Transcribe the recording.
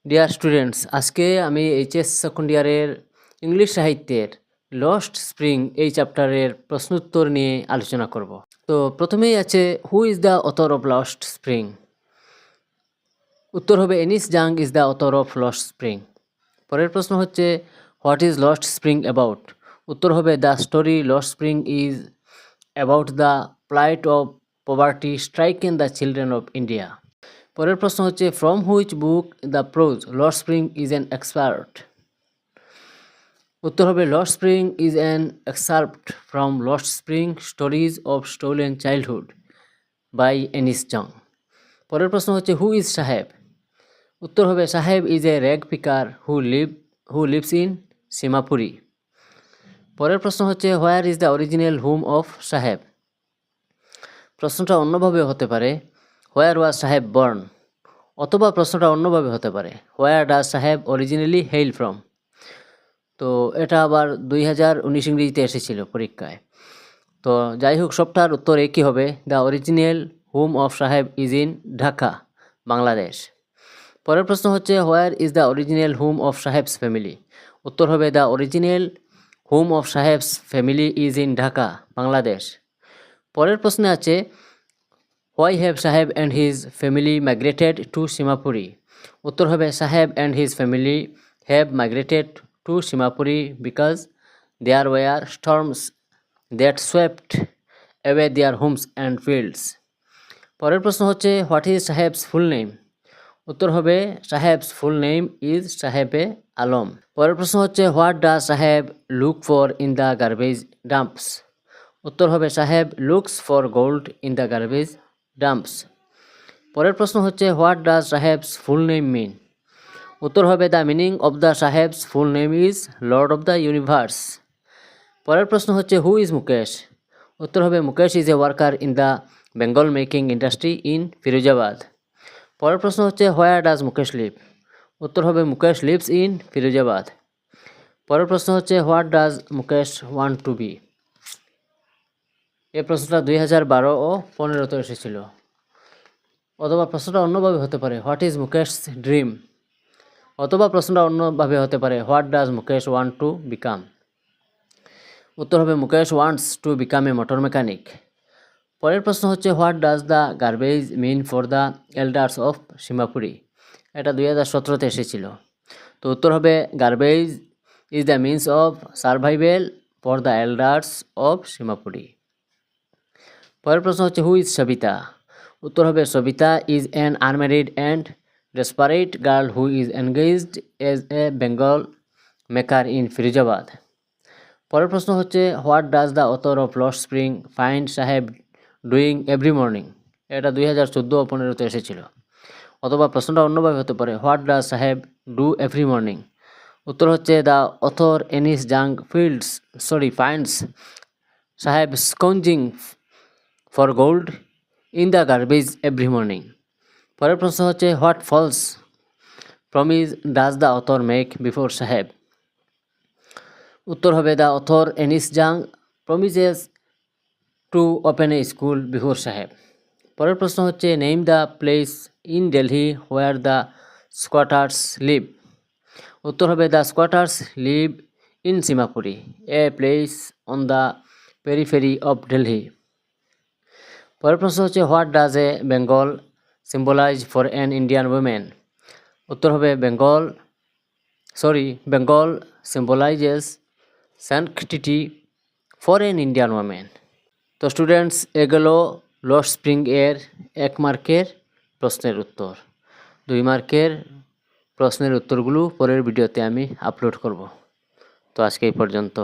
Deer students, আজকে আমি HS second ইয়ারের ইংলিশ সাহিত্যের লস্ট স্প্রিং এই চ্যাপ্টারের প্রশ্নোত্তর নিয়ে আলোচনা করব। তো প্রথমেই আছে who is the author of lost spring. উত্তর হবে Anees Jung is the author of lost spring. পরের প্রশ্ন হচ্ছে what is lost spring about. উত্তর হবে the story lost spring is about the plight of poverty stricken the children of India. পরের প্রশ্ন হচ্ছে from which book the pros lost spring is an expert. উত্তর হবে lost spring is an excerpt from lost spring stories of stolen childhood by Anees Jung. পরের প্রশ্ন হচ্ছে who is Saheb. উত্তর হবে Saheb is a rag picker who lives in Seemapuri. পরের প্রশ্ন হচ্ছে where is the original home of Saheb. প্রশ্নটা অন্যভাবে হতে পারে হোয়ার ওয়াজ সাহেব বর্ন, অথবা প্রশ্নটা অন্যভাবে হতে পারে হোয়ার ডাজ সাহেব অরিজিনালি হেইল ফ্রম। তো এটা আবার 2019 ইংরেজিতে এসেছিল পরীক্ষায়। তো যাই হোক, সবটার উত্তর একই হবে, the original home of Saheb is in Dhaka, Bangladesh. পরের প্রশ্ন হচ্ছে where is the original home of Saheb's family. উত্তর হবে the original home of Saheb's family is in Dhaka, Bangladesh. পরের প্রশ্নে আছে why have Saheb and his family migrated to Seemapuri. উত্তর হবে Saheb and his family have migrated to Seemapuri because there were storms that swept away their homes and fields. পরের প্রশ্ন হচ্ছে what is সাহেবস full name. উত্তর হবে সাহেবস ফুল নেম ইজ সাহেবে আলম। পরের প্রশ্ন হচ্ছে what does Saheb look for in the garbage dumps. উত্তর হবে Saheb looks for gold in the garbage dumps. পরের প্রশ্ন হচ্ছে what does Saheb's full name mean. উত্তর হবে the meaning of the Saheb's full name is lord of the universe. পরের প্রশ্ন হচ্ছে হু ইজ মুকেশ। উত্তর হবে Mukesh is a worker in the bangle making industry in Firozabad. পরের প্রশ্ন হচ্ছে হোয়ার ডাজ মুকেশ লিভ। উত্তর হবে মুকেশ লিভস ইন ফিরোজাবাদ। পরের প্রশ্ন হচ্ছে what does Mukesh want to be. এই প্রশ্নটা 2012 ও 2015 এসেছিল। অথবা প্রশ্নটা অন্যভাবে হতে পারে হোয়াট ইজ মুকেশ ড্রিম, অথবা প্রশ্নটা অন্যভাবে হতে পারে what does Mukesh want to become. উত্তর হবে Mukesh wants to become a motor mechanic. পরের প্রশ্ন হচ্ছে what does the garbage mean for the elders of Seemapuri. এটা 2017 এসেছিল। তো উত্তর হবে garbage is the means of survival for the elders of Seemapuri. পরের প্রশ্ন হচ্ছে হু ইজ সবিতা। উত্তর হবে Savita is an unmarried and desperate girl who is engaged as a Bengal maker in Firozabad. পরের প্রশ্ন হচ্ছে what does the author of lost spring find সাহেব doing every morning. এটা 2014 ও 2015 এসেছিল। অথবা প্রশ্নটা অন্যভাবে হতে পারে what does Saheb do every morning. উত্তর হচ্ছে the author Anees Jung finds Saheb scrounging for gold in the garbage every morning. পরের প্রশ্ন হচ্ছে what false promise does the author make before Saheb. উত্তর হবে the author Anees Jung promises to open a school before Saheb. পরের প্রশ্ন হচ্ছে name the place in Delhi where the squatters live. উত্তর হবে the squatters live in সীমাপুরি, A place on the periphery of Delhi. পরের প্রশ্ন হচ্ছে what does a bangle symbolise for an Indian women. উত্তর হবে bangle symbolises sanctity for an Indian women. তো students, এগুলো last spring এর 1 মার্কের প্রশ্নের উত্তর। 2 মার্কের প্রশ্নের উত্তরগুলো পরের ভিডিওতে আমি আপলোড করব। তো আজকে এই পর্যন্ত।